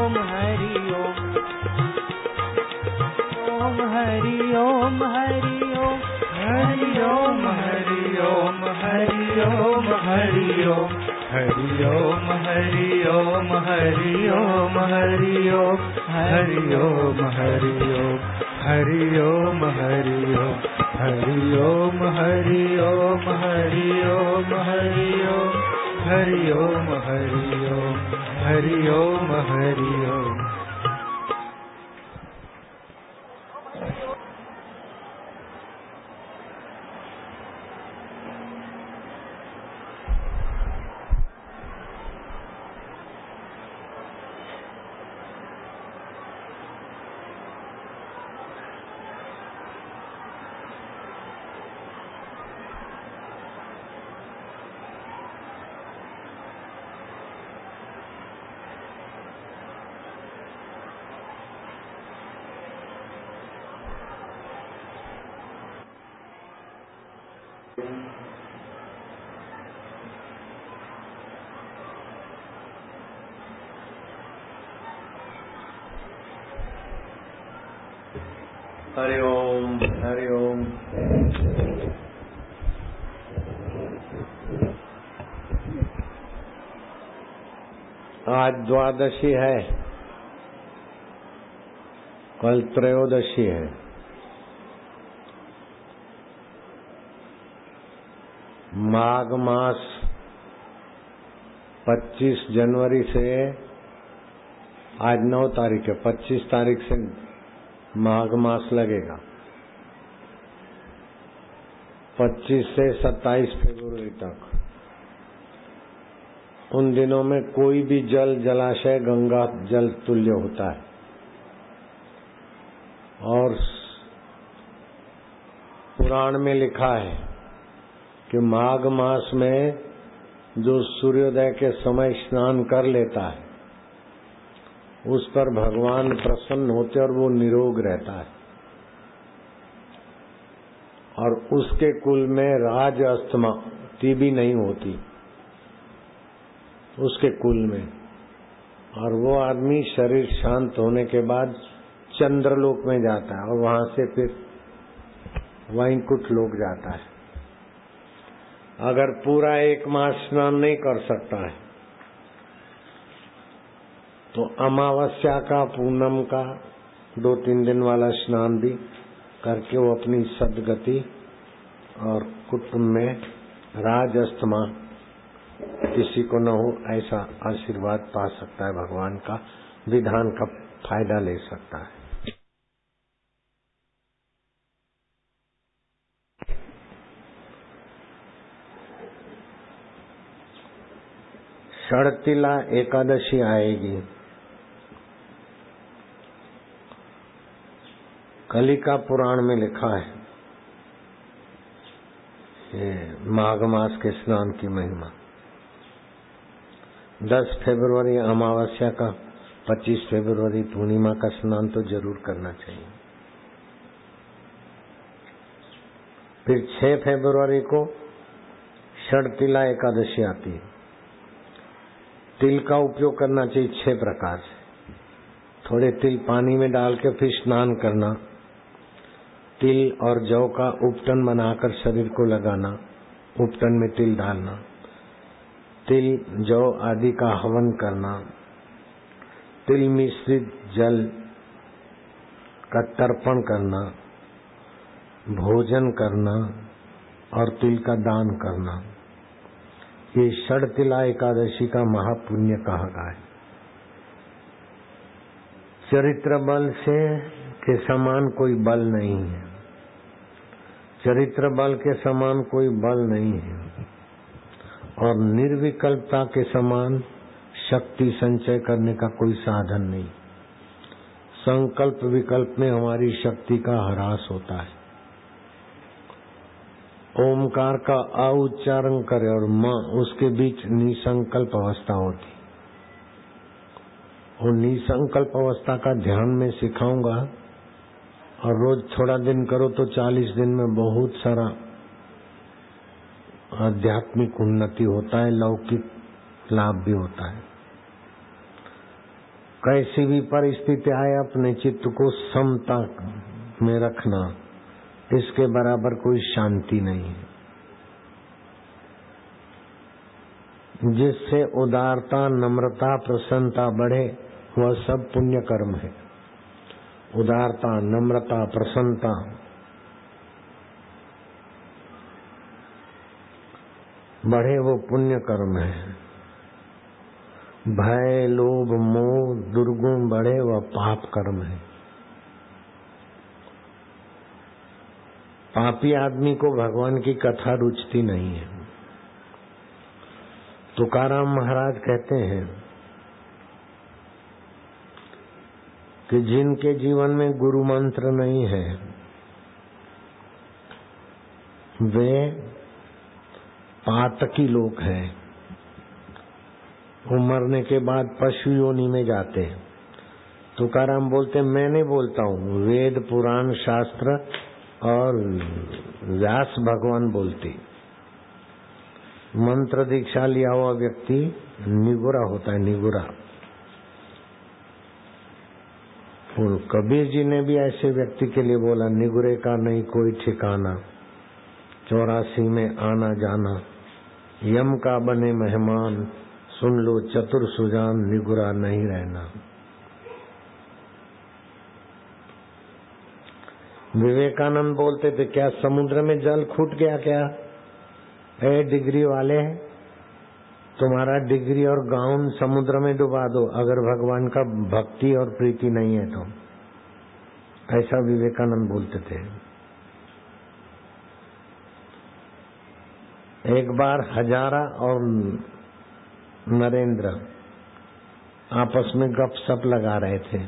ओम हरि ओम, ओम हरि ओम हरि ओम, हरि ओम हरि ओम हरि ओम हरि ओम, हरि ओम हरि ओम हरि ओम हरि ओम, हरि ओम हरि ओम, हरि ओम हरि ओम, हरि ओम हरि ओम, हरि ओम हरि ओम, हरि ओम हरि ओम, हरि ओम हरि ओम। हरि ओम हरि ओम। आज द्वादशी है, कल त्रयोदशी है। माघ मास 25 जनवरी से, आज 9 तारीख है, 25 तारीख से माघ मास लगेगा। 25 से 27 फरवरी तक। उन दिनों में कोई भी जल जलाशय गंगा जल तुल्य होता है। और पुराण में लिखा है कि माघ मास में जो सूर्योदय के समय स्नान कर लेता है उस पर भगवान प्रसन्न होते और वो निरोग रहता है। और उसके कुल में राज अस्थमा टीबी नहीं होती उसके कुल में। और वो आदमी शरीर शांत होने के बाद चंद्रलोक में जाता है और वहां से फिर वैकुंठ लोक जाता है। अगर पूरा एक मास स्नान नहीं कर सकता है तो अमावस्या का, पूनम का 2-3 दिन वाला स्नान भी करके वो अपनी सद्गति और कुटुंब में राज अस्थमा किसी को न हो ऐसा आशीर्वाद पा सकता है। भगवान का विधान का फायदा ले सकता है। षड़तिला एकादशी आएगी। कलिका पुराण में लिखा है ये माघ मास के स्नान की महिमा। 10 फरवरी अमावस्या का, 25 फरवरी पूर्णिमा का स्नान तो जरूर करना चाहिए। फिर 6 फरवरी को षड़तिला एकादशी आती है। तिल का उपयोग करना चाहिए 6 प्रकार से। थोड़े तिल पानी में डाल के फिर स्नान करना। तिल और जौ का उपटन बनाकर शरीर को लगाना, उपटन में तिल डालना। तिल जौ आदि का हवन करना। तिल मिश्रित जल का तर्पण करना, भोजन करना और तिल का दान करना। ये षड़तिला एकादशी का महापुण्य कहा गया है। चरित्र बल से के समान कोई बल नहीं है। चरित्र बल के समान कोई बल नहीं है और निर्विकल्पता के समान शक्ति संचय करने का कोई साधन नहीं। संकल्प विकल्प में हमारी शक्ति का ह्रास होता है। ओमकार का अ उच्चारण करे और मां उसके बीच निसंकल्प अवस्था होती। और निसंकल्प अवस्था का ध्यान में सिखाऊंगा और रोज थोड़ा दिन करो तो 40 दिन में बहुत सारा आध्यात्मिक उन्नति होता है, लौकिक लाभ भी होता है। कैसी भी परिस्थिति आए अपने चित्त को समता में रखना, इसके बराबर कोई शांति नहीं है। जिससे उदारता, नम्रता, प्रसन्नता बढ़े वह सब पुण्य कर्म है। उदारता, नम्रता, प्रसन्नता बढ़े वो पुण्य कर्म है। भय, लोभ, मोह, दुर्गुण बढ़े वह पाप कर्म है। पापी आदमी को भगवान की कथा रुचती नहीं है। तुकाराम महाराज कहते हैं कि जिनके जीवन में गुरु मंत्र नहीं है वे पातकी लोग हैं। वो मरने के बाद पशु योनि में जाते हैं। तुकाराम बोलते मैं नहीं बोलता हूँ, वेद, पुराण, शास्त्र और व्यास भगवान बोलते। मंत्र दीक्षा लिया हुआ व्यक्ति निगुरा होता है, निगुरा। और कबीर जी ने भी ऐसे व्यक्ति के लिए बोला, निगुरे का नहीं कोई ठिकाना, 84 में आना जाना, यम का बने मेहमान, सुन लो चतुर सुजान, निगुरा नहीं रहना। विवेकानंद बोलते थे, क्या समुद्र में जल फूट गया क्या? डिग्री वाले, तुम्हारा डिग्री और गाउन समुद्र में डुबा दो अगर भगवान का भक्ति और प्रीति नहीं है तो। ऐसा विवेकानंद बोलते थे। एक बार हजारा और नरेंद्र आपस में गपशप लगा रहे थे।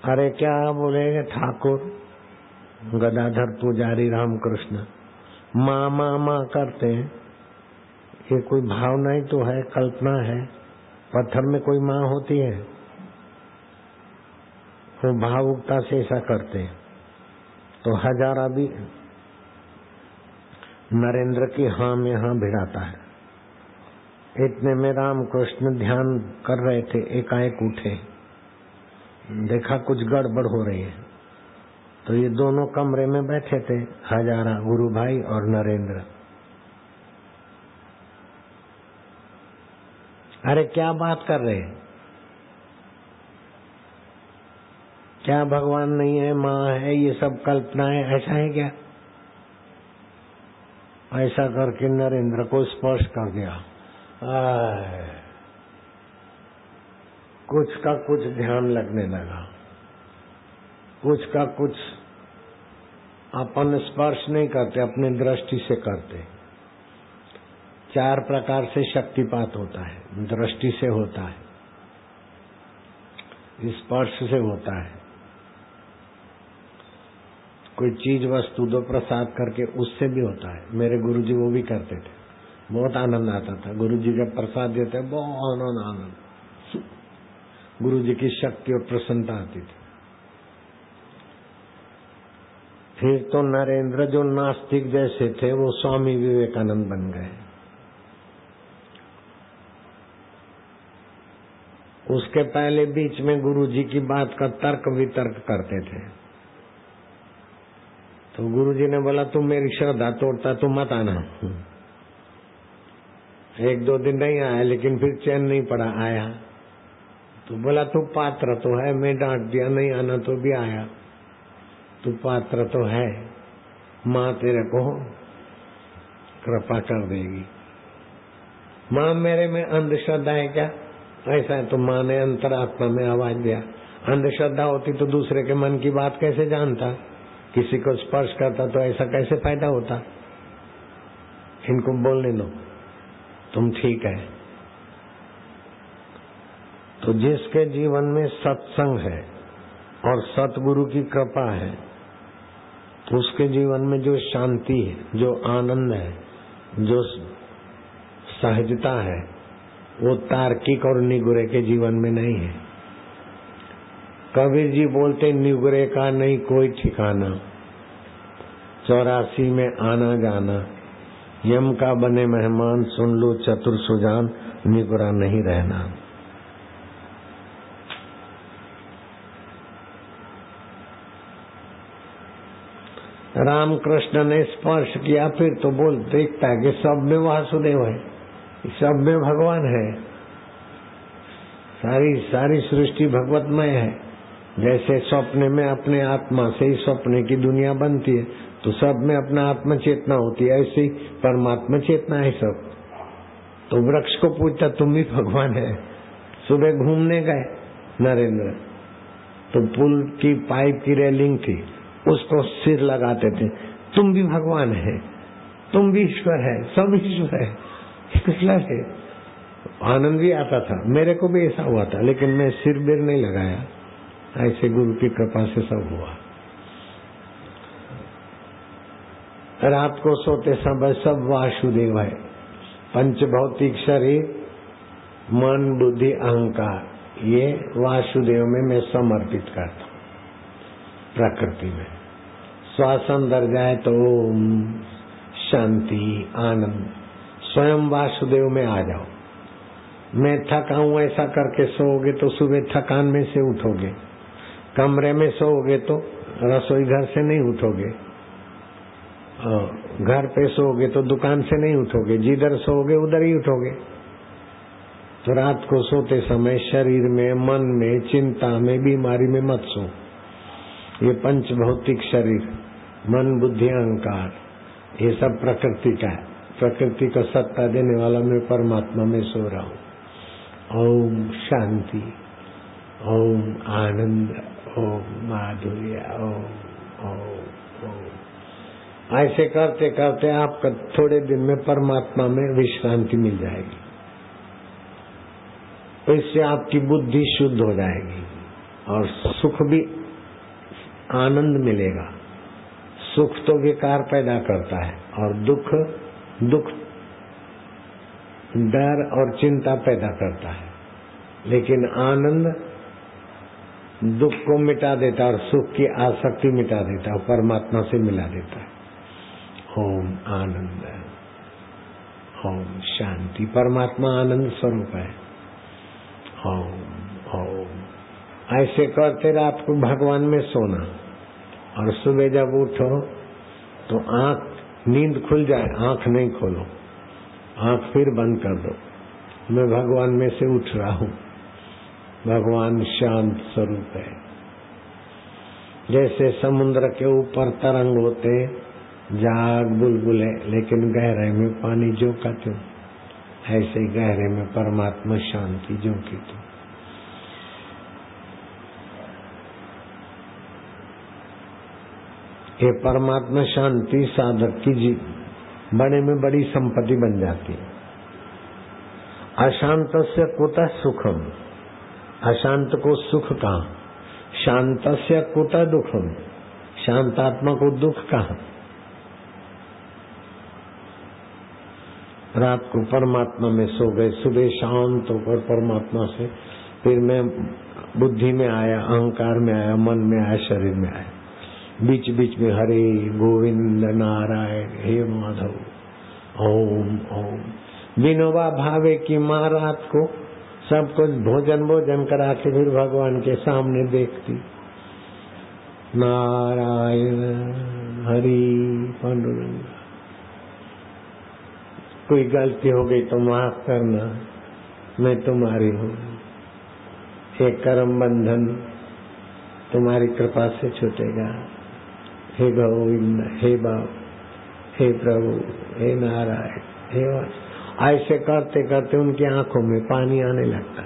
अरे क्या बोलेंगे ठाकुर गदाधर पुजारी रामकृष्ण, माँ माँ माँ करते हैं, ये कोई भावना ही तो है, कल्पना है। पत्थर में कोई माँ होती है? वो भावुकता से ऐसा करते हैं। तो हजारा भी नरेंद्र की हाँ में हाँ भिड़ाता है। इतने में रामकृष्ण ध्यान कर रहे थे, एकाएक उठे, देखा कुछ गड़बड़ हो रही है। तो ये दोनों कमरे में बैठे थे, हजारा, गुरु भाई और नरेंद्र। अरे क्या बात कर रहे हैं? क्या भगवान नहीं है, माँ है, ये सब कल्पना है, ऐसा है क्या? ऐसा करके नरेंद्र को स्पर्श कर दिया। कुछ का कुछ ध्यान लगने लगा, कुछ का कुछ। अपन स्पर्श नहीं करते, अपनी दृष्टि से करते। 4 प्रकार से शक्तिपात होता है। दृष्टि से होता है, स्पर्श से होता है, कोई चीज वस्तु दो प्रसाद करके उससे भी होता है। मेरे गुरुजी वो भी करते थे, बहुत आनंद आता था। गुरुजी का प्रसाद देते बहुत आनंद, गुरुजी की शक्ति और प्रसन्नता आती थी। फिर तो नरेंद्र जो नास्तिक जैसे थे वो स्वामी विवेकानंद बन गए। उसके पहले बीच में गुरुजी की बात का तर्क वितर्क करते थे। तो गुरुजी ने बोला तुम मेरी श्रद्धा तोड़ता तो मत आना। 1-2 दिन नहीं आया, लेकिन फिर चैन नहीं पड़ा, आया। तो बोला तू पात्र तो है, मैं डांट दिया, नहीं आना तो भी आया। तू पात्र तो है, माँ तेरे को कृपा कर देगी। माँ मेरे में अंधश्रद्धा है क्या? ऐसा है। तो माँ ने अंतरात्मा में आवाज दिया, अंधश्रद्धा होती तो दूसरे के मन की बात कैसे जानता? किसी को स्पर्श करता तो ऐसा कैसे फायदा होता? इनको बोलने दो, तुम ठीक है। तो जिसके जीवन में सत्संग है और सतगुरु की कृपा है, तो उसके जीवन में जो शांति है, जो आनंद है, जो सहजता है, वो तार्किक और निगुरे के जीवन में नहीं है। कबीर जी बोलते निगुरे का नहीं कोई ठिकाना, 84 में आना जाना, यम का बने मेहमान, सुन लो चतुर सुजान, निगुरा नहीं रहना। रामकृष्ण ने स्पर्श किया फिर तो बोल देखता है कि सब में वासुदेव है, सब में भगवान है, सारी सृष्टि भगवतमय है। जैसे स्वप्न में अपने आत्मा से ही स्वप्न की दुनिया बनती है तो सब में अपना आत्म चेतना होती है, ऐसे ही परमात्मा चेतना है सब। तो वृक्ष को पूछता तुम भी भगवान है। सुबह घूमने गए नरेंद्र, तो पुल की पाइप की रेलिंग थी, उसको सिर लगाते थे, तुम भी भगवान है, तुम भी ईश्वर है, सब ईश्वर है, मतलब है। आनंद भी आता था, मेरे को भी ऐसा हुआ था, लेकिन मैं सिर बिर नहीं लगाया, ऐसे गुरु की कृपा से सब हुआ। रात को सोते समय सब वासुदेव है, पंच भौतिक शरीर, मन, बुद्धि, अहंकार, ये वासुदेव में मैं समर्पित करता हूँ। प्रकृति में श्वास अंदर जाए तो शांति, आनंद, स्वयं वासुदेव में आ जाओ। मैं थका हूं ऐसा करके सोओगे तो सुबह थकान में से उठोगे, कमरे में सोओगे तो रसोई घर से नहीं उठोगे, घर पे सोओगे तो दुकान से नहीं उठोगे, जिधर सोओगे उधर ही उठोगे। तो रात को सोते समय शरीर में, मन में, चिंता में, बीमारी में मत सो। ये पंच भौतिक शरीर, मन, बुद्धि, अहंकार, ये सब प्रकृति का है। प्रकृति को सत्ता देने वाला मैं परमात्मा में सो रहा हूँ। ओम शांति, ओम आनंद, ओम माधुर्य, ओम ओम ओम। ऐसे करते करते आपका थोड़े दिन में परमात्मा में विश्रांति मिल जाएगी। इससे आपकी बुद्धि शुद्ध हो जाएगी और सुख भी, आनंद मिलेगा। सुख तो विकार पैदा करता है और दुख डर और चिंता पैदा करता है, लेकिन आनंद दुख को मिटा देता है और सुख की आसक्ति मिटा देता है, परमात्मा से मिला देता है। ओम आनंद, ओम शांति, परमात्मा आनंद स्वरूप है। ओम ओम। ऐसे करते रात को भगवान में सोना और सुबह जब उठो तो आंख, नींद खुल जाए, आंख नहीं खोलो, आंख फिर बंद कर दो। मैं भगवान में से उठ रहा हूँ। भगवान शांत स्वरूप है। जैसे समुद्र के ऊपर तरंग होते, जाग बुलबुले, लेकिन गहराई में पानी जो का त्यों, ऐसे गहरे में परमात्मा शांति जो की त्यों। ये परमात्मा शांति साधक की बड़े में बड़ी संपत्ति बन जाती है। अशांतस्य कुतः सुखम, अशांत को सुख कहाँ, शांतस्य कुतः दुखम, शांतात्मा को दुख कहाँ। रात को परमात्मा में सो गए, सुबह शांत होकर परमात्मा से, फिर मैं बुद्धि में आया, अहंकार में आया, मन में आया, शरीर में आया, बीच बीच में हरे गोविंद नारायण हे माधव, ओम ओम। विनोबा भावे की माँ रात को सब कुछ भोजन करा के फिर भगवान के सामने देखती, नारायण हरि पांडुरंग, कोई गलती हो गई तो माफ करना, मैं तुम्हारी हूँ, एक कर्म बंधन तुम्हारी कृपा से छूटेगा, हे गोविंद, हे बाप, हे प्रभु, हे नारायण, हे वास। ऐसे करते करते उनकी आंखों में पानी आने लगता।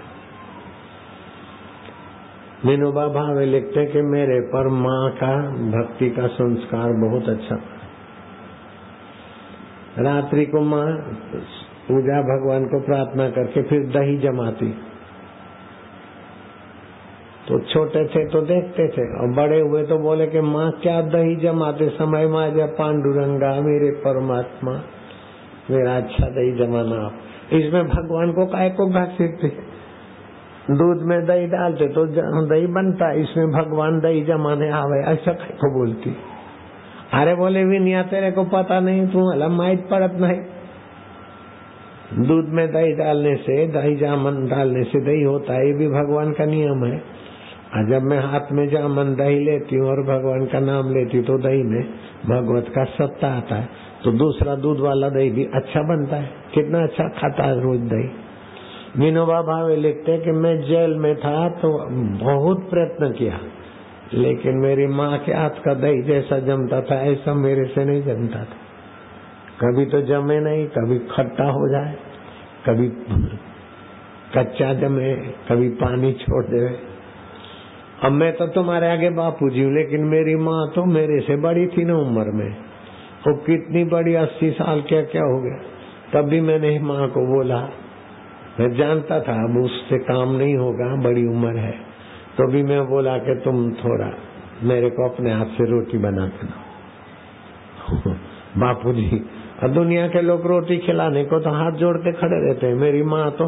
विनोबा भावे लिखते कि मेरे पर माँ का भक्ति का संस्कार बहुत अच्छा। रात्रि को माँ पूजा भगवान को प्रार्थना करके फिर दही जमाती। तो छोटे थे तो देखते थे और बड़े हुए तो बोले कि माँ क्या दही जमाते समय, माँ जब पांडुरंगा मेरे परमात्मा, मेरा अच्छा दही जमाना आप। इसमें भगवान को काहे को घसीटते, दूध में दही डालते तो दही बनता, इसमें भगवान दही जमाने आवे, ऐसा काहे को बोलती। अरे बोले विनिया तेरे को पता नहीं, तू माइट पड़त नहीं। दूध में दही डालने से, दही जामन डालने से दही होता है, ये भी भगवान का नियम है। जब मैं हाथ में जामन दही लेती हूँ और भगवान का नाम लेती हूँ तो दही में भगवत का सत्ता आता है, तो दूसरा दूध वाला दही भी अच्छा बनता है। कितना अच्छा खाता है रोज दही। विनोबा भावे लिखते कि मैं जेल में था तो बहुत प्रयत्न किया, लेकिन मेरी माँ के हाथ का दही जैसा जमता था ऐसा मेरे से नहीं जमता था। कभी तो जमे नहीं, कभी खट्टा हो जाए, कभी कच्चा जमे, कभी पानी छोड़ दे। अब मैं तो तुम्हारे आगे बापू जी हूँ, लेकिन मेरी माँ तो मेरे से बड़ी थी ना उम्र में, वो कितनी बड़ी, 80 साल क्या हो गया। तब भी मैंने माँ को बोला, मैं जानता था अब उससे काम नहीं होगा, बड़ी उम्र है, तो भी मैं बोला कि तुम थोड़ा मेरे को अपने हाथ से रोटी बना के दो। बापू जी, और दुनिया के लोग रोटी खिलाने को तो हाथ जोड़ के खड़े रहते हैं। मेरी माँ तो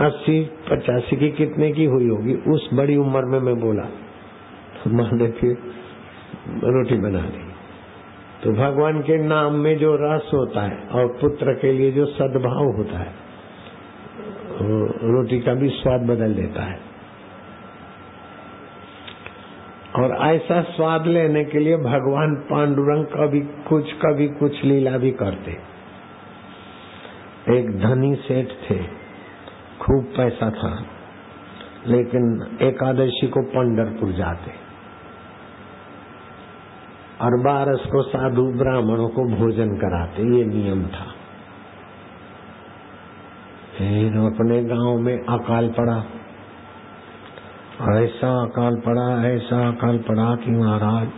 80-85 की कितने की हुई होगी, उस बड़ी उम्र में मैं बोला तो माँ ने फिर रोटी बना दी। तो भगवान के नाम में जो रस होता है और पुत्र के लिए जो सद्भाव होता है, रोटी का भी स्वाद बदल देता है। और ऐसा स्वाद लेने के लिए भगवान पांडुरंग कभी कुछ लीला भी करते। एक धनी सेठ थे, खूब पैसा था, लेकिन एकादशी को पंढरपुर जाते और 12 को साधु ब्राह्मणों को भोजन कराते, ये नियम था। फिर अपने गांव में अकाल पड़ा, ऐसा अकाल पड़ा कि महाराज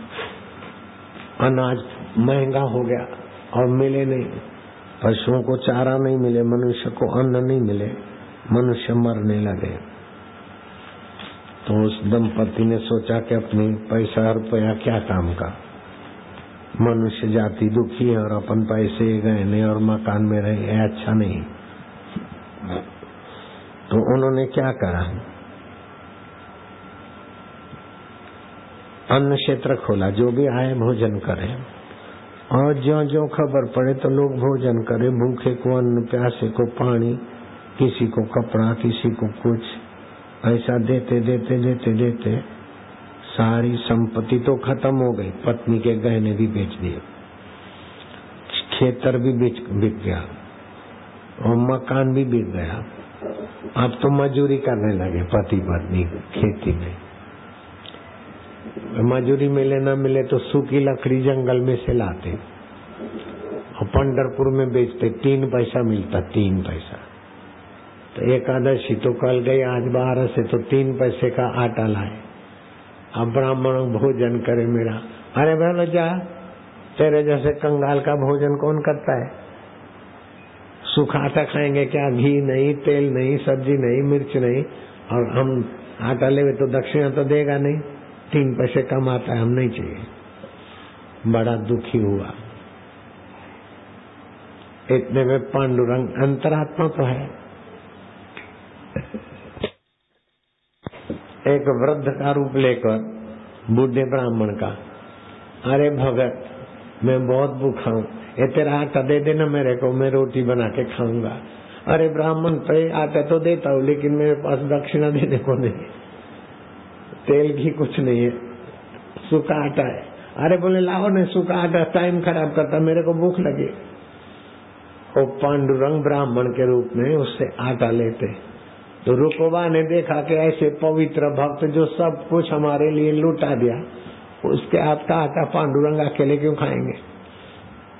अनाज महंगा हो गया और मिले नहीं, पशुओं को चारा नहीं मिले, मनुष्य को अन्न नहीं मिले, मनुष्य मरने लगे। तो उस दंपति ने सोचा कि अपनी पैसा रुपया क्या काम का, मनुष्य जाति दुखी है और अपन पैसे गहने और मकान में रहे, अच्छा नहीं। तो उन्होंने क्या करा, अन्न क्षेत्र खोला, जो भी आए भोजन करे, और जो खबर पड़े तो लोग भोजन करे, भूखे को अन्न, प्यासे को पानी, किसी को कपड़ा, किसी को कुछ, ऐसा देते सारी संपत्ति तो खत्म हो गई। पत्नी के गहने भी बेच दिए, खेतर भी बिक गया और मकान भी बिक गया। अब तो मजूरी करने लगे पति पत्नी खेती में। मजूरी मिले न मिले तो सूखी लकड़ी जंगल में से लाते और पंढरपुर में बेचते, 3 पैसा मिलता, 3 पैसा। तो एकादशी तो कल गई, आज 12 से तो 3 पैसे का आटा लाए। अब ब्राह्मण भोजन करे मेरा, अरे भाई जा, तेरे जैसे कंगाल का भोजन कौन करता है? सूखा आटा खाएंगे क्या? घी नहीं, तेल नहीं, सब्जी नहीं, मिर्च नहीं, और हम आटा ले तो दक्षिणा तो देगा नहीं, 3 पैसे कम आता है, हम नहीं चाहिए। बड़ा दुखी हुआ। इतने में पांडुरंग अंतरात्मा तो है, एक वृद्ध का रूप लेकर बूढ़े ब्राह्मण का, अरे भगत मैं बहुत भूखा हूँ, ये तेरा आटा दे देना मेरे को, मैं रोटी बना के खाऊंगा। अरे ब्राह्मण पे आटा तो देता हूँ, लेकिन मेरे पास दक्षिणा देने को नहीं, तेल घी कुछ नहीं है, सूखा आटा है। अरे बोले लाओ ने सूखा आटा, टाइम खराब करता, मेरे को भूख लगी। वो पांडुरंग ब्राह्मण के रूप में उससे आटा लेते। तो रुकोबा ने देखा कि ऐसे पवित्र भक्त जो सब कुछ हमारे लिए लुटा दिया, उसके हाथ का आटा पांडुरंग अकेले क्यों खाएंगे?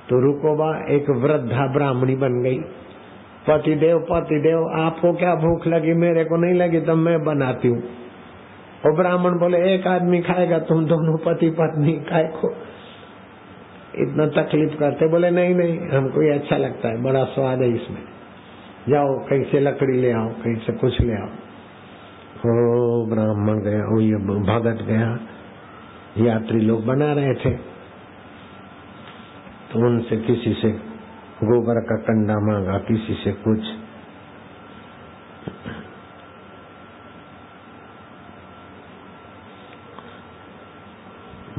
तो रुकोबा एक वृद्धा ब्राह्मणी बन गई। पतिदेव आपको क्या भूख लगी, मेरे को नहीं लगी, तब मैं बनाती हूँ। और ब्राह्मण बोले एक आदमी खाएगा, तुम दोनों पति पत्नी काय को इतना तकलीफ करते? बोले नहीं हमको ये अच्छा लगता है, बड़ा स्वाद है इसमें, जाओ कहीं से लकड़ी ले आओ, कहीं से कुछ ले आओ। ओ ब्राह्मण गया, ओ ये भगत गया, यात्री लोग बना रहे थे, तो उनसे किसी से गोबर का कंडा मांगा, किसी से कुछ।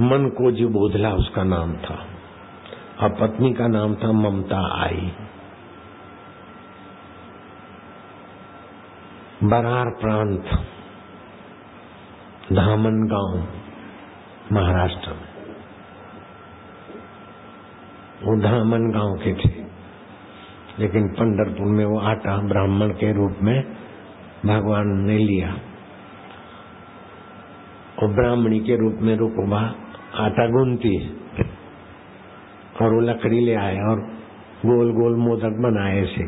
मन को जी बोधला उसका नाम था, और पत्नी का नाम था ममता आई। बरार प्रांत, धामनगांव महाराष्ट्र में। वो धामनगांव के थे, लेकिन पंढरपुर में वो आटा ब्राह्मण के रूप में भगवान ने लिया और ब्राह्मणी के रूप में रुकबा आटा गूंथती है और वो लकड़ी ले आए और गोल गोल मोदक बनाए ऐसे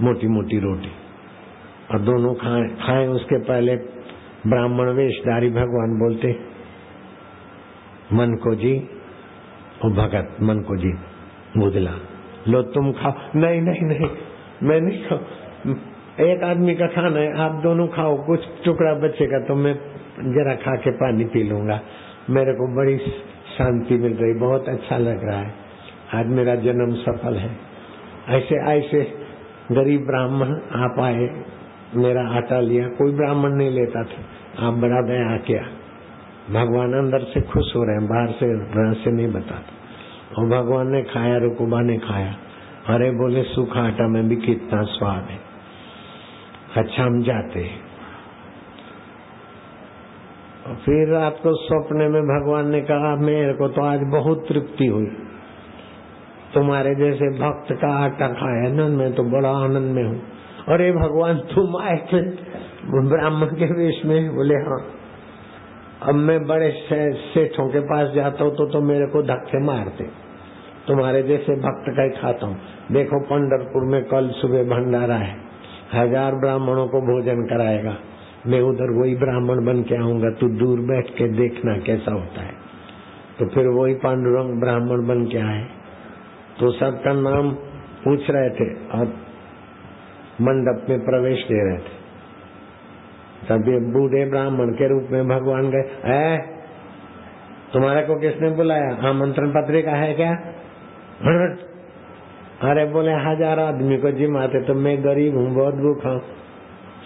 मोटी मोटी रोटी और दोनों खाए। उसके पहले ब्राह्मण वेशधारी भगवान बोलते मन को जी और भगत मन को जी बुदला लो तुम खाओ। नहीं नहीं नहीं मैं नहीं खाओ, एक आदमी का खाना है, आप दोनों खाओ, कुछ टुकड़ा बचेगा तो मैं जरा खा के पानी पी लूंगा। मेरे को बड़ी शांति मिल रही, बहुत अच्छा लग रहा है, आज मेरा जन्म सफल है। ऐसे ऐसे गरीब ब्राह्मण आप आए, मेरा आटा लिया, कोई ब्राह्मण नहीं लेता था, आप बड़ा दया किया। भगवान अंदर से खुश हो रहे हैं, बाहर से रहस्य नहीं बताता। और भगवान ने खाया, रुकुबा ने खाया, अरे बोले सूखा आटा में भी कितना स्वाद है। अच्छा हम जाते। और फिर रात को सपने में भगवान ने कहा मेरे को तो आज बहुत तृप्ति हुई, तुम्हारे जैसे भक्त का आटा खाया ना, मैं तो बड़ा आनंद में हूँ। अरे भगवान तुम आए थे ब्राह्मण के वेश में? बोले हाँ। अब मैं बड़े सेठों के पास जाता हूँ तो मेरे को धक्के मारते, तुम्हारे जैसे भक्त का ही खाता हूँ। देखो पंढरपुर में कल सुबह भंडारा है, 1000 ब्राह्मणों को भोजन कराएगा, मैं उधर वही ब्राह्मण बन के आऊंगा, तू दूर बैठ के देखना कैसा होता है। तो फिर वही पांडुरंग ब्राह्मण बन के आए, तो सबका नाम पूछ रहे थे और मंडप में प्रवेश दे रहे थे। तब ये बूढ़े ब्राह्मण के रूप में भगवान गए, तुम्हारे को किसने बुलाया? आमंत्रण पत्रिका है क्या? अरे बोले 1000 आदमी को जिमाते, तो मैं गरीब हूँ, बहुत भूखा हूँ।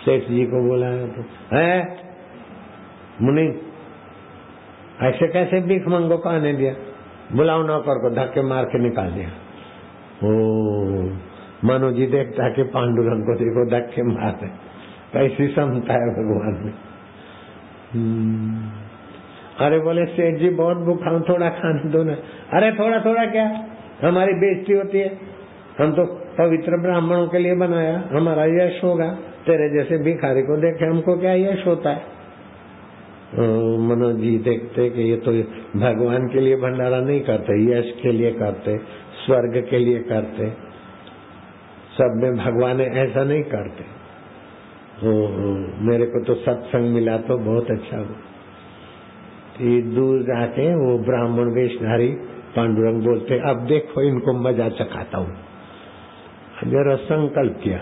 सेठ जी को बुलाया तो है मुनि, ऐसे कैसे भीख मंगो को आने दिया? बुलाओ नौकर को, धक्के मार के निकाल दिया। ओ मनु जी देखता है कि पांडुरंग को देखो धक्के मारते, कैसी समता है भगवान में। अरे बोले सेठ जी बहुत भूखा हूँ, थोड़ा खाने दो ना। अरे थोड़ा थोड़ा क्या, हमारी बेइज्जती होती है, हम तो पवित्र ब्राह्मणों के लिए बनाया, हमारा यश होगा, तेरे जैसे भिखारी को देखे हमको क्या यश होता है? मनोज जी देखते कि ये तो भगवान के लिए भंडारा नहीं करते, यश के लिए करते, स्वर्ग के लिए करते, सब में भगवान ऐसा नहीं करते। मेरे को तो सत्संग मिला तो बहुत अच्छा हुआ। दूर जाके वो ब्राह्मण वेशधारी पांडुरंग बोलते अब देखो इनको मजा चखाता हूँ। जरा संकल्प किया,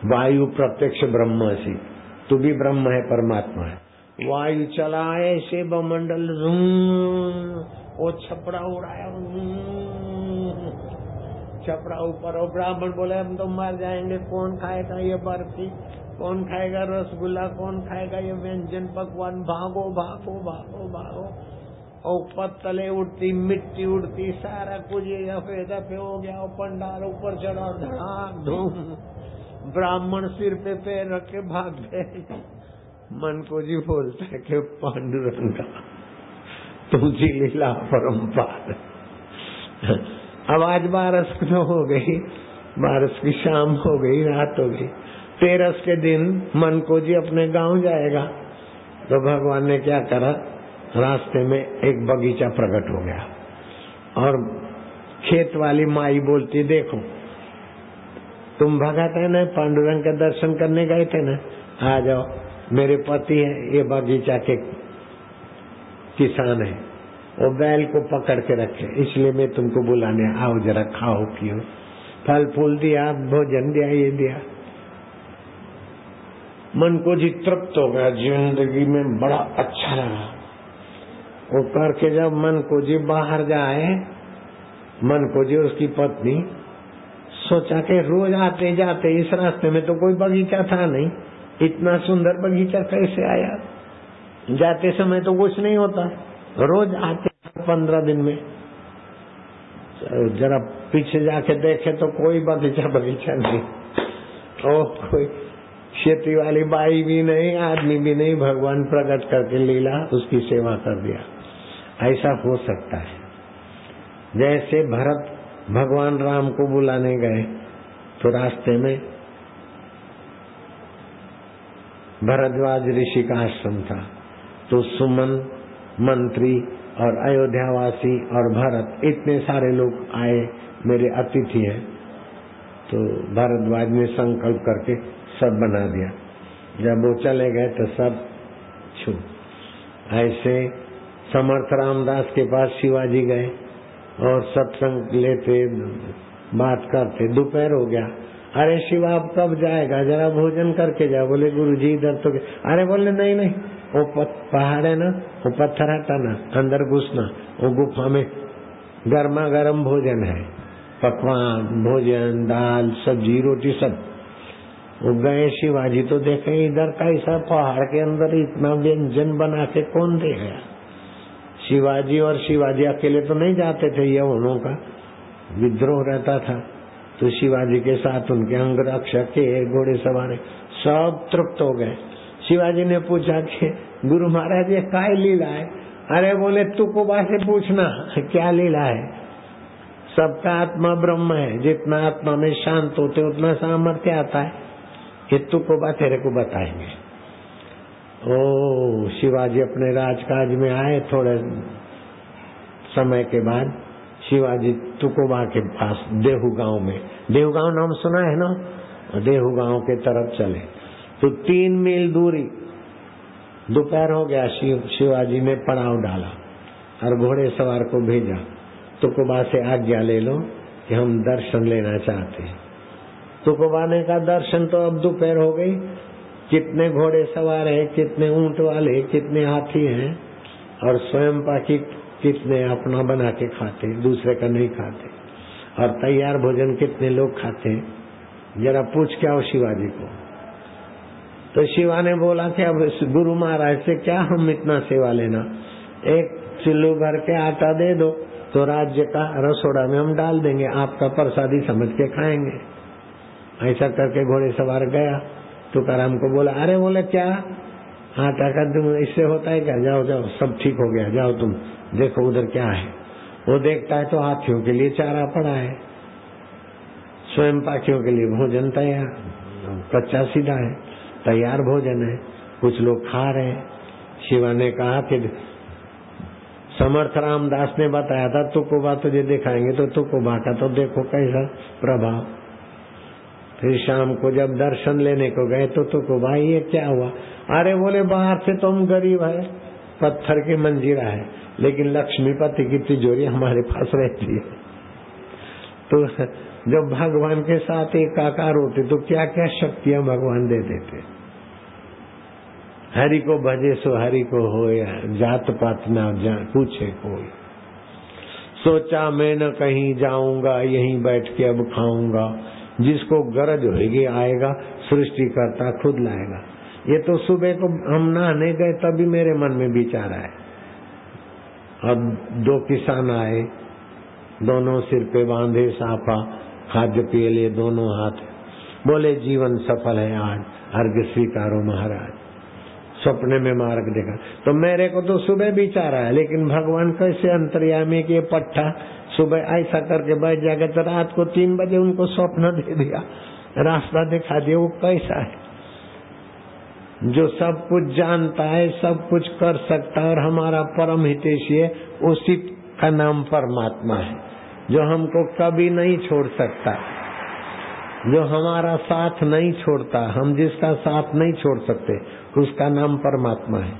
वायु प्रत्यक्ष ब्रह्म सी, तू भी ब्रह्म है परमात्मा है। वायु चला ऐसे बमंडल, वो छपड़ा उड़ाया, छपड़ा ऊपर। और ब्राह्मण बोले हम तो मर जाएंगे, कौन खाएगा ये बर्फी, कौन खाएगा रसगुल्ला, कौन खाएगा ये व्यंजन पकवान, भागो भागो भागो भागो। और पत्तले उड़ती, मिट्टी उड़ती, सारा कुछ ये दफे दफे हो गया। पंडाल ऊपर चढ़ा, धड़ाक धूम, ब्राह्मण सिर पे पैर रख के भाग गए। मन को जी बोलता है कि पांडुरंगा तुझी लीला परम्पार। अब आज बारस हो गई, बारस की शाम हो गई, रात हो गई। 13 के दिन मन को जी अपने गांव जाएगा। तो भगवान ने क्या करा, रास्ते में एक बगीचा प्रकट हो गया और खेत वाली माई बोलती देखो तुम भगत है ना, पांडुरंग का दर्शन करने गए थे ना, आ जाओ, मेरे पति है ये बगीचा के किसान है, वो बैल को पकड़ के रखे, इसलिए मैं तुमको बुलाने, आओ जरा खाओ पियो। फल फूल दिया, भोजन दिया, ये दिया। मन को जी तृप्त हो गया, जिंदगी में बड़ा अच्छा लगा। वो करके जब मन को जी बाहर जाए, मन को जी उसकी पत्नी सोचा कि रोज आते जाते इस रास्ते में तो कोई बगीचा था नहीं, इतना सुंदर बगीचा कैसे आया? जाते समय तो कुछ नहीं होता, रोज आते 15 दिन में। जरा पीछे जाके देखे तो कोई बगीचा नहीं। ओ कोई खेती वाली बाई भी नहीं, आदमी भी नहीं, भगवान प्रकट करके लीला उसकी सेवा कर दिया। ऐसा हो सकता है। जैसे भरत भगवान राम को बुलाने गए तो रास्ते में भरद्वाज ऋषि का आश्रम था, तो सुमन, मंत्री और अयोध्यावासी और भरत इतने सारे लोग आए, मेरे अतिथि हैं। तो भरद्वाज ने संकल्प करके सब बना दिया। जब वो चले गए तो सब छू। ऐसे समर्थ रामदास के पास शिवाजी गए और सत्संग लेते, बात करते। दोपहर हो गया। अरे शिवा अब कब जाएगा, जरा भोजन करके जाओ। बोले गुरुजी इधर तो। अरे बोले नहीं नहीं, वो पहाड़ है ना, वो पत्थर हटाना, अंदर घुसना, वो गुफा में गर्मा गर्म भोजन है, पकवान, भोजन, दाल, सब्जी, रोटी सब। वो गए शिवाजी तो देखे इधर कैसा पहाड़ के अंदर इतना व्यंजन बना के कौन देगा। शिवाजी और शिवाजी अकेले तो नहीं जाते थे, यवनों का विद्रोह रहता था, तो शिवाजी के साथ उनके अंगरक्षक के घोड़े सवार सब तृप्त हो गए। शिवाजी ने पूछा कि गुरु महाराज ये काय लीला है? अरे बोले तुकोबा से पूछना क्या लीला है। सबका आत्मा ब्रह्म है, जितना आत्मा में शांत होते उतना सामर्थ्य आता है। ये तुकोबा तेरे को बताएंगे। ओ शिवाजी अपने राजकाज में आए। थोड़े समय के बाद शिवाजी तुकोबा के पास देहू गांव में, देहू गांव नाम सुना है ना, देहू गांव के तरफ चले तो 3 मील दूरी, दोपहर हो गया। शिवाजी ने पड़ाव डाला और घोड़े सवार को भेजा, तुकोबा से आज्ञा ले लो कि हम दर्शन लेना चाहते हैं। तुकोबा ने कहा दर्शन तो अब दोपहर हो गई, कितने घोड़े सवार है, कितने ऊंट वाले, कितने हाथी हैं, और स्वयं पाकी कितने अपना बना के खाते, दूसरे का नहीं खाते, और तैयार भोजन कितने लोग खाते, जरा पूछ के आओ शिवाजी को। तो शिवा ने बोला कि अब गुरु महाराज से क्या हम इतना सेवा लेना, एक चिल्लू भर के आटा दे दो तो राज्य का रसोड़ा में हम डाल देंगे, आपका प्रसादी समझ के खाएंगे। ऐसा करके घोड़े सवार गया। तुकाराम को बोला, अरे बोले क्या आटा का तुम इससे होता है क्या, जाओ जाओ सब ठीक हो गया, जाओ तुम देखो उधर क्या है। वो देखता है तो हाथियों के लिए चारा पड़ा है, स्वयं पाखियों के लिए भोजन तैयार, कच्चा सीधा है, तैयार भोजन है, कुछ लोग खा रहे हैं। शिवा ने कहा कि समर्थ रामदास ने बताया था तुकोबा तुझे दिखाएंगे, तो तुकोबा का तो देखो कैसा प्रभाव। फिर शाम को जब दर्शन लेने को गए तो तुकोबा ये क्या हुआ? अरे बोले बाहर से तो हम गरीब है, पत्थर की मंजीरा है, लेकिन लक्ष्मीपति की तिजोरी हमारे पास रहती है। तो जब भगवान के साथ एकाकार होते तो क्या क्या शक्तियां भगवान दे देते। हरि को भजे सो हरि को होया, जात पात ना पूछे कोई। सोचा मैं न कहीं जाऊंगा, यहीं बैठ के अब खाऊंगा, जिसको गरज होगी आएगा, सृष्टि करता खुद लाएगा। ये तो सुबह को हम नहाने गए तभी मेरे मन में विचार आए। अब 2 किसान आए, दोनों सिर पे बांधे साफा, खाद्य पिए लिए दोनों हाथ, बोले जीवन सफल है आज, अर्घ्य स्वीकारो महाराज। सपने में मार्ग देखा तो मेरे को तो सुबह विचार आया, लेकिन भगवान कैसे अंतर्यामी के पट्टा सुबह ऐसा करके बैठ जाएगा तो रात को 3 बजे उनको स्वप्न दे दिया, रास्ता दिखा दिया। वो कैसा है जो सब कुछ जानता है, सब कुछ कर सकता है और हमारा परम हितैषी है, उसी का नाम परमात्मा है, जो हमको कभी नहीं छोड़ सकता, जो हमारा साथ नहीं छोड़ता, हम जिसका साथ नहीं छोड़ सकते उसका नाम परमात्मा है।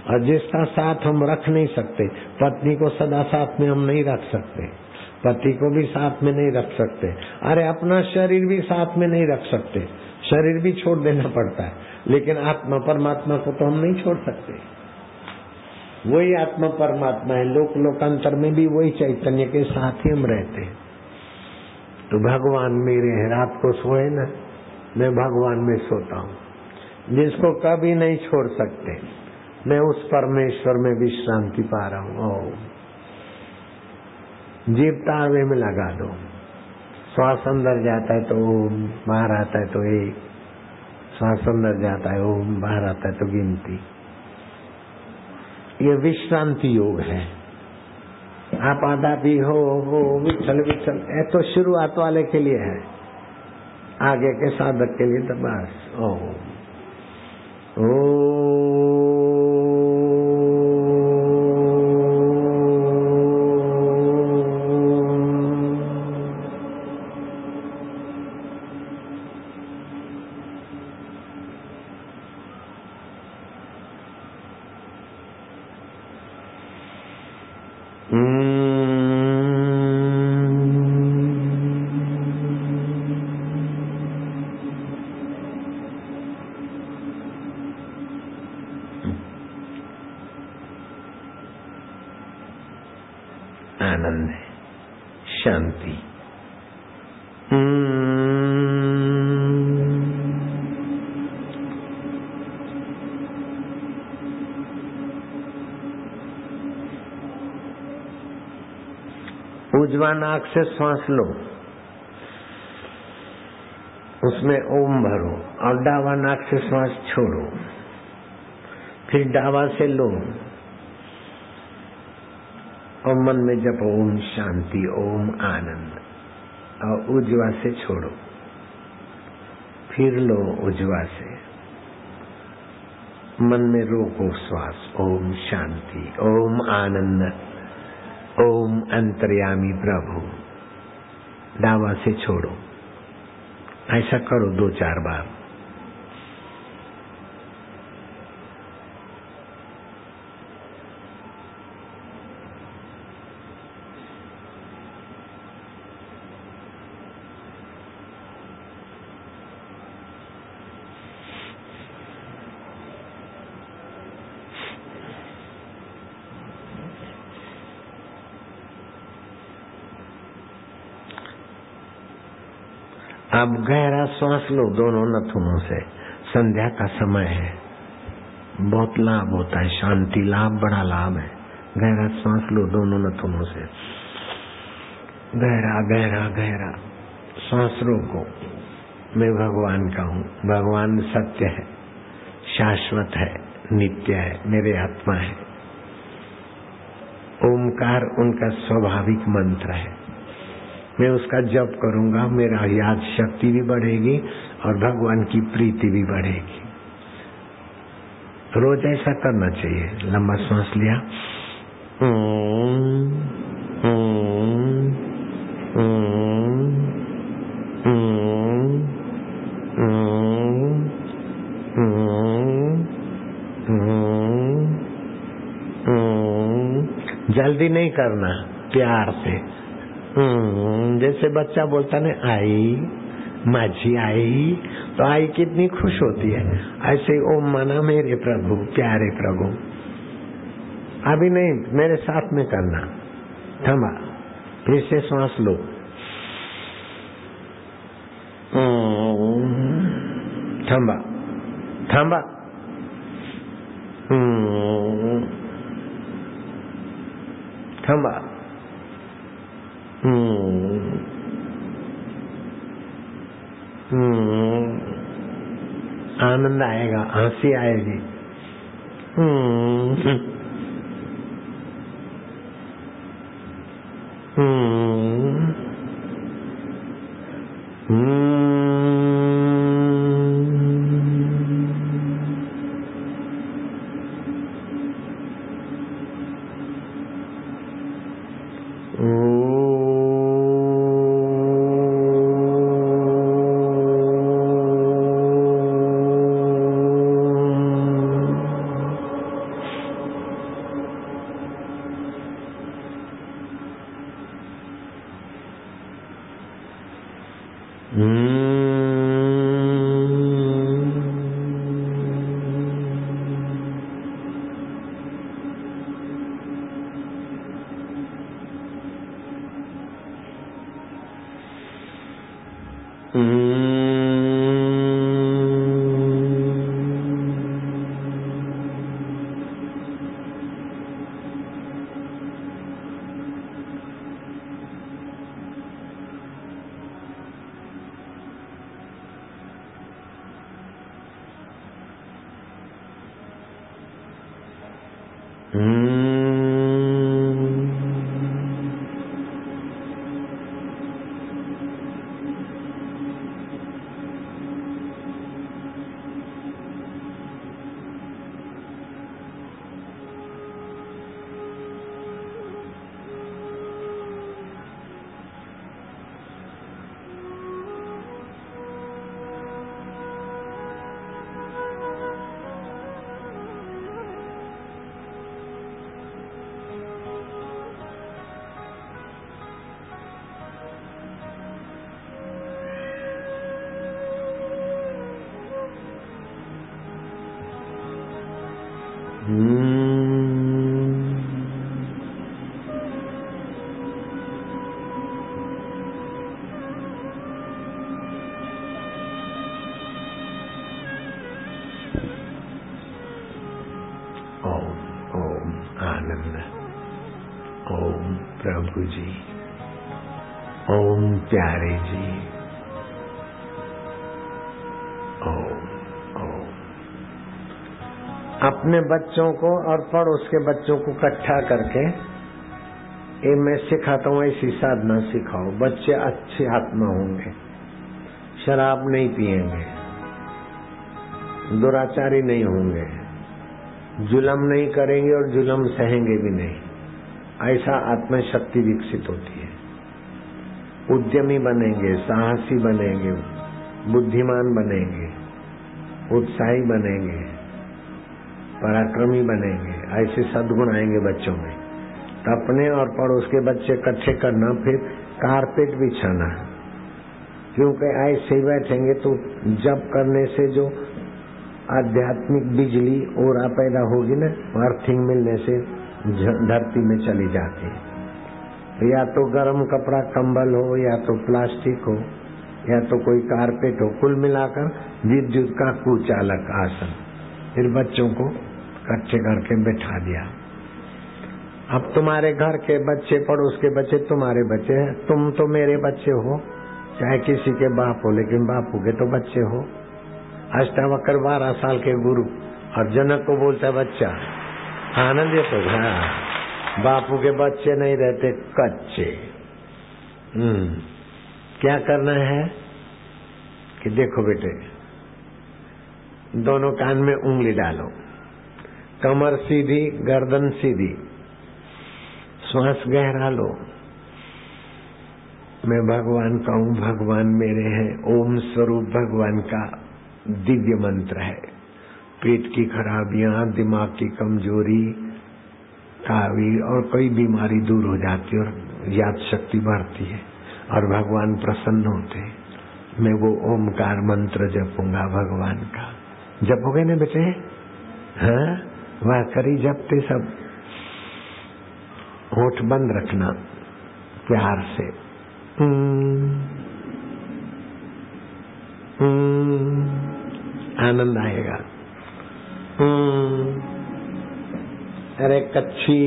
और जिसका साथ हम रख नहीं सकते, पत्नी को सदा साथ में हम नहीं रख सकते, पति को भी साथ में नहीं रख सकते, अरे अपना शरीर भी साथ में नहीं रख सकते, शरीर भी छोड़ देना पड़ता है, लेकिन आत्मा परमात्मा को तो हम नहीं छोड़ सकते। वही आत्मा परमात्मा है, लोक लोकांतर में भी वही चैतन्य के साथ ही हम रहते हैं। तो भगवान मेरे हैं, रात को सोए ना, मैं भगवान में सोता हूँ, जिसको कभी नहीं छोड़ सकते, मैं उस परमेश्वर में विश्रांति पा रहा हूँ। जीभ तारवे में लगा दो, श्वास अंदर जाता है तो बाहर आता है तो एक, श्वास अंदर जाता है ओम, बाहर आता है तो गिनती। ये विश्रांति योग है। आप आधा भी हो विठल विठल, ये तो शुरुआत वाले के लिए है, आगे के साधक के लिए तो बस ओम। आनंद है, शांति। उजवा नाक से श्वास लो, उसमें ओम भरो और डावा नाक से श्वास छोड़ो, फिर डावा से लो और मन में जपो ओम शांति, ओम आनंद, और उजवा से छोड़ो, फिर लो उजवा से, मन में रोको श्वास, ओम शांति, ओम आनंद, ओम अंतर्यामी प्रभु, डावा से छोड़ो। ऐसा करो 2-4 बार। अब गहरा श्वास लो दोनों नथुनों से। संध्या का समय है, बहुत लाभ होता है, शांति लाभ, बड़ा लाभ है। गहरा श्वास लो दोनों नथुनों से, गहरा गहरा गहरा श्वास रोको। मैं भगवान का हूँ, भगवान सत्य है, शाश्वत है, नित्य है, मेरे आत्मा है। ओमकार उनका स्वाभाविक मंत्र है, मैं उसका जप करूंगा, मेरा याद शक्ति भी बढ़ेगी और भगवान की प्रीति भी बढ़ेगी। रोज ऐसा करना चाहिए। लंबा श्वास लिया, जल्दी नहीं करना, प्यार से। जैसे बच्चा बोलता ना आई माझी आई, तो आई कितनी खुश होती है, ऐसे ओम माना मेरे प्रभु, प्यारे प्रभु। अभी नहीं, मेरे साथ में करना। थमा, फिर से श्वास लो, थमा थमा, थमा, आनंद आएगा, हंसी आएगी। आनंद। ओम प्रभु जी, ओम प्यारे जी, ओम ओम। अपने बच्चों को और पड़ोस के बच्चों को इकट्ठा करके ये मैं सिखाता हूँ, ऐसी साधना सिखाओ। बच्चे अच्छे आत्मा होंगे, शराब नहीं पिएंगे, दुराचारी नहीं होंगे, जुल्म नहीं करेंगे और जुल्म सहेंगे भी नहीं। ऐसा आत्मा शक्ति विकसित होती है। उद्यमी बनेंगे, साहसी बनेंगे, बुद्धिमान बनेंगे, उत्साही बनेंगे, पराक्रमी बनेंगे। ऐसे सद्गुण आएंगे बच्चों में। तो अपने और पड़ोस के बच्चे इकट्ठे करना, फिर कारपेट बिछाना, क्योंकि ऐसे ही बैठेंगे तो जप करने से जो आध्यात्मिक बिजली ओरा पैदा होगी ना, अर्थिंग मिलने से धरती में चली जाती है। या तो गर्म कपड़ा कंबल हो, या तो प्लास्टिक हो, या तो कोई कारपेट हो, कुल मिलाकर विद्युत का कुचालक आसन। फिर बच्चों को इकट्ठे करके बैठा दिया। अब तुम्हारे घर के बच्चे, पड़ोस के बच्चे तुम्हारे बच्चे हैं, तुम तो मेरे बच्चे हो, चाहे किसी के बाप हो, लेकिन बापू के तो बच्चे हो। अष्टावक्र 12 साल के गुरु, और जनक को बोलता है बच्चा। आनंद ये तो है, बापू के बच्चे नहीं रहते, कच्चे। क्या करना है कि देखो बेटे, दोनों कान में उंगली डालो, कमर सीधी, गर्दन सीधी, श्वास गहरा लो। मैं भगवान का हूँ, भगवान मेरे हैं। ओम स्वरूप भगवान का दिव्य मंत्र है। पेट की खराबियां, दिमाग की कमजोरी, कावी और कई बीमारी दूर हो जाती है और याद शक्ति बढ़ती है और भगवान प्रसन्न होते हैं। मैं वो ओमकार मंत्र जपूंगा भगवान का। जपोगे ना बेटे? हाँ, वह करी जपते सब होठ बंद रखना प्यार से। आनंद आएगा। अरे कच्छी,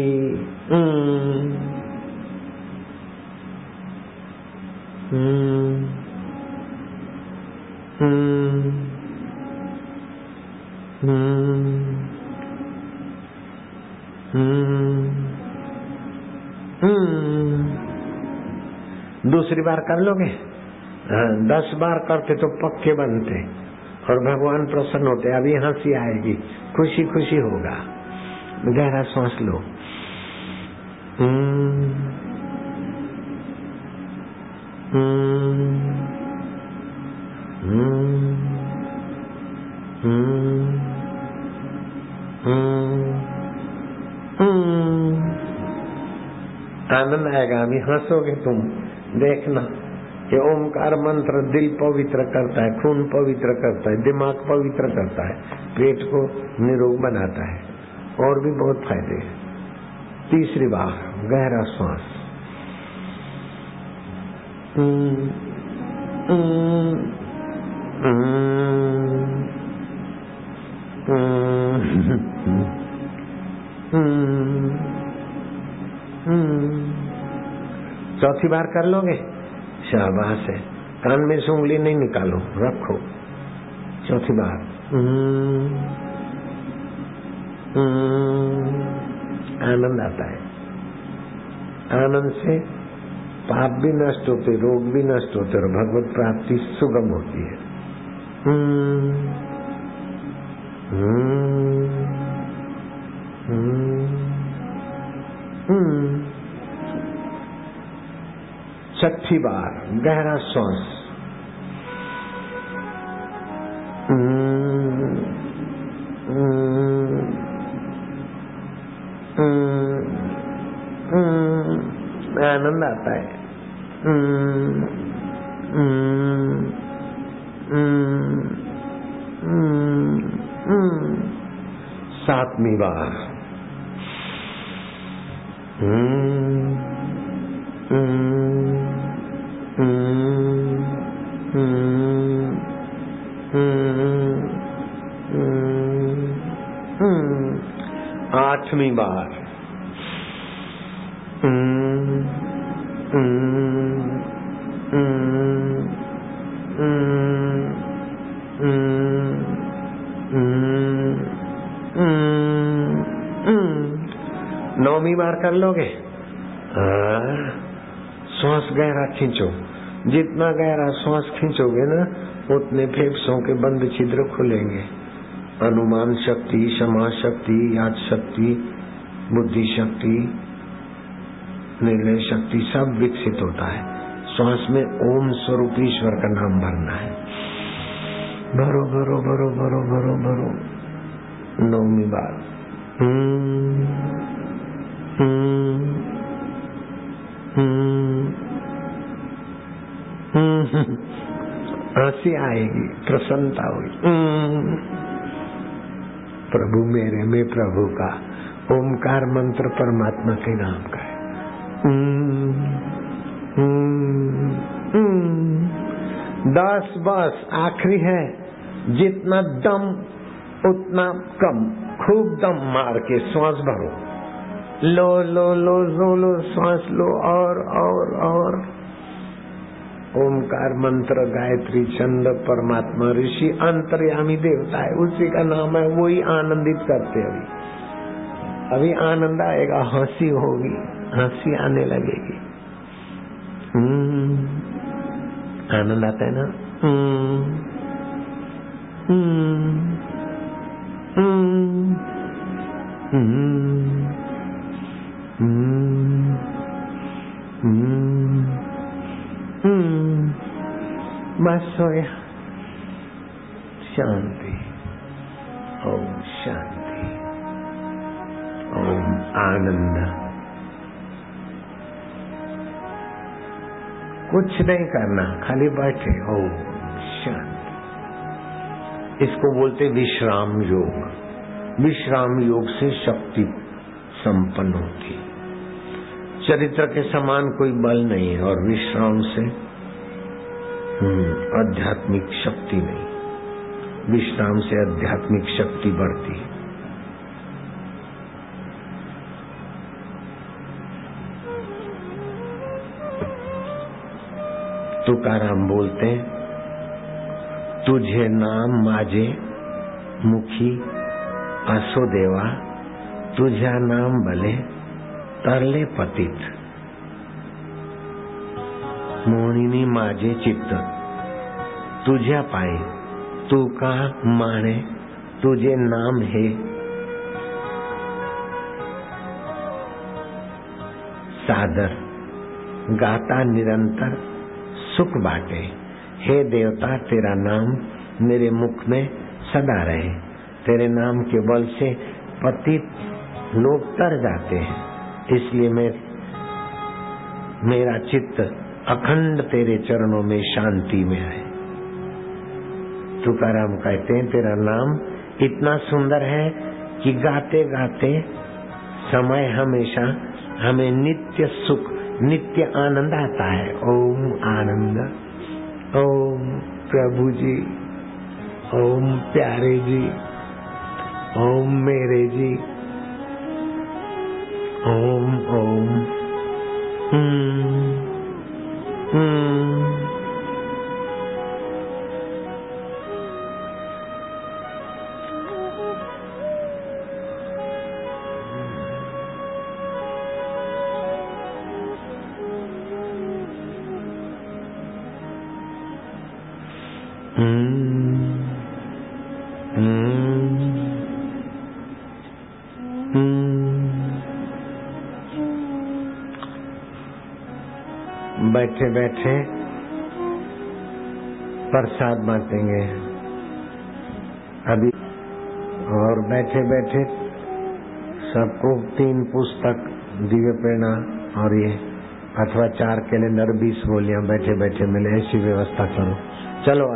दूसरी बार कर लोगे? 10 बार करते तो पक्के बनते और भगवान प्रसन्न होते। अभी हंसी आएगी, खुशी खुशी होगा। गहरा सांस लो। आनंद आएगा। अभी हंसोगे तुम, देखना कि ओमकार मंत्र दिल पवित्र करता है, खून पवित्र करता है, दिमाग पवित्र करता है, पेट को निरोग बनाता है और भी बहुत फायदे हैं। तीसरी बार गहरा श्वास। चौथी बार कर लोगे? शाबाश है। कान में से उंगली नहीं निकालो, रखो। चौथी बार आनंद आता है। आनंद से पाप भी नष्ट होते, रोग भी नष्ट होते और भगवत प्राप्ति सुगम होती है। छठी बार गहरा श्वास। आनंद आता है। सातवीं बार आठवीं बार नौवीं बार कर लोगे। श्वास गहरा खींचो। जितना गहरा श्वास खींचोगे ना, उतने फेफड़ों के बंद छिद्र खुलेंगे। अनुमान शक्ति, क्षमा शक्ति, याद शक्ति, बुद्धि शक्ति, निर्णय शक्ति सब विकसित होता है। श्वास में ओम स्वरूप ईश्वर का नाम भरना है। भरो भरो भरो भरो भरो भरो। नौवीं बार हंसी आएगी, प्रसन्नता हुई। प्रभु मेरे में प्रभु का ओमकार मंत्र परमात्मा के नाम का है। दस बस आखिरी है। जितना दम उतना कम, खूब दम मार के श्वास भरो। लो लो लो लो लो, श्वास लो और ओमकार मंत्र, गायत्री, छंद, परमात्मा, ऋषि, अंतर्यामी देवता है, उसी का नाम है। वही आनंदित करते। अभी आनंद आएगा, हंसी होगी, हंसी आने लगेगी। आनंद आता है ना। बस सोया। शांति। ओम शांति। ओम आनंद। कुछ नहीं करना, खाली बैठे। ओम शांति। इसको बोलते विश्राम योग। विश्राम योग से शक्ति संपन्न होती। चरित्र के समान कोई बल नहीं है और विश्राम से आध्यात्मिक शक्ति नहीं। विश्राम से आध्यात्मिक शक्ति बढ़ती है। तुकाराम बोलते हैं, तुझे नाम माजे मुखी असो देवा, तुझा नाम भले तरले पतित। मोहिनी माजे चित्त तुझ्या पाए, तू का माने तुझे नाम है। सादर गाता निरंतर सुख बाटे। हे देवता, तेरा नाम मेरे मुख में सदा रहे। तेरे नाम के बल से पतित लोग तर जाते हैं, इसलिए मेरा चित्त अखंड तेरे चरणों में शांति में है। तुकाराम कहते हैं, तेरा नाम इतना सुंदर है कि गाते गाते समय हमेशा हमें नित्य सुख, नित्य आनंद आता है। ओम आनंद। ओम प्रभु जी, ओम प्यारे जी, ओम मेरे जी, ओम ओम। बैठे बैठे प्रसाद बांटेंगे अभी, और बैठे बैठे सबको 3 पुस्तक, दिव्य प्रेरणा और ये अथवा 4 कैलेंडर 20 गोलियां बैठे बैठे मिले, ऐसी व्यवस्था करो। चलो।